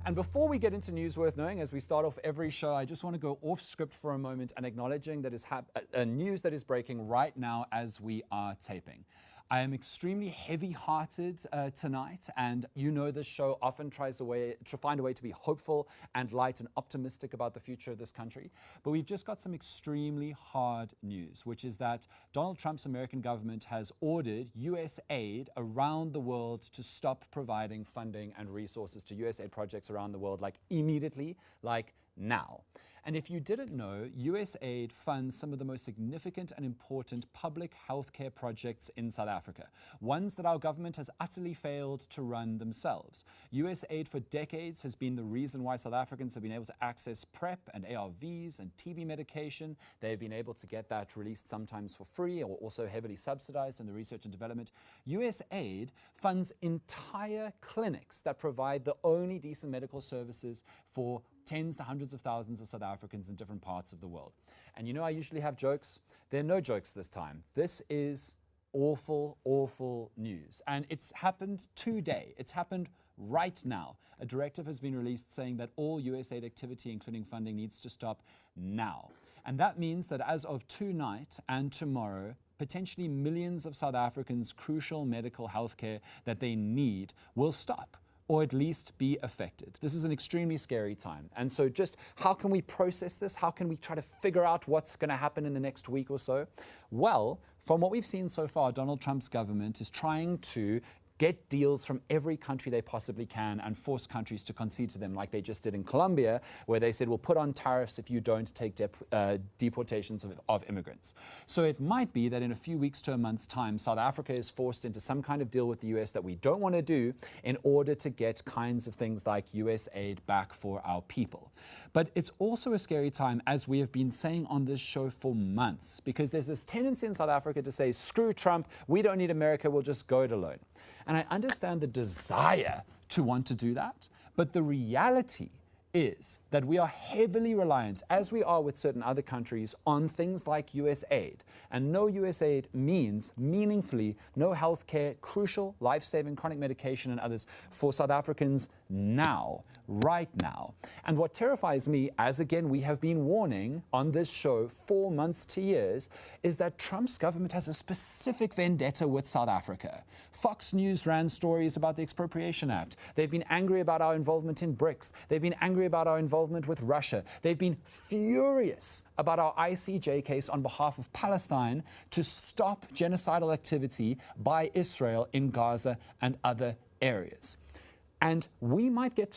And before we get into news worth knowing, as we start off every show, I just want to go off script for a moment and acknowledging that is news that is breaking right now as we are taping. I am extremely heavy-hearted tonight, and you know this show often tries to find a way to be hopeful and light and optimistic about the future of this country. But we've just got some extremely hard news, which is that Donald Trump's American government has ordered U.S. aid around the world to stop providing funding and resources to U.S. aid projects around the world, like immediately, like now. And if you didn't know, USAID funds some of the most significant and important public healthcare projects in South Africa, ones that our government has utterly failed to run themselves. USAID for decades has been the reason why South Africans have been able to access PrEP and ARVs and TB medication. They've been able to get that released sometimes for free or also heavily subsidized in the research and development. USAID funds entire clinics that provide the only decent medical services for tens to hundreds of thousands of South Africans in different parts of the world. And you know, I usually have jokes. There are no jokes this time. This is awful, awful news. And it's happened today. It's happened right now. A directive has been released saying that all USAID activity, including funding, needs to stop now. And that means that as of tonight and tomorrow, potentially millions of South Africans' crucial medical health care that they need will stop, or at least be affected. This is an extremely scary time. And so just how can we process this? How can we try to figure out what's going to happen in the next week or so? Well, from what we've seen so far, Donald Trump's government is trying to get deals from every country they possibly can and force countries to concede to them, like they just did in Colombia, where they said, we'll put on tariffs if you don't take deportations of immigrants. So it might be that in a few weeks to a month's time, South Africa is forced into some kind of deal with the US that we don't want to do in order to get kinds of things like US aid back for our people. But it's also a scary time, as we have been saying on this show for months, because there's this tendency in South Africa to say, screw Trump, we don't need America, we'll just go it alone. And I understand the desire to want to do that, but the reality is that we are heavily reliant, as we are with certain other countries, on things like US aid. And no US aid means meaningfully no health care, crucial, life-saving chronic medication and others for South Africans now, right now. And what terrifies me, as again we have been warning on this show for months to years, is that Trump's government has a specific vendetta with South Africa. Fox News ran stories about the Expropriation Act. They've been angry about our involvement in BRICS. They've been angry about our involvement with Russia. They've been furious about our ICJ case on behalf of Palestine to stop genocidal activity by Israel in Gaza and other areas. And we might get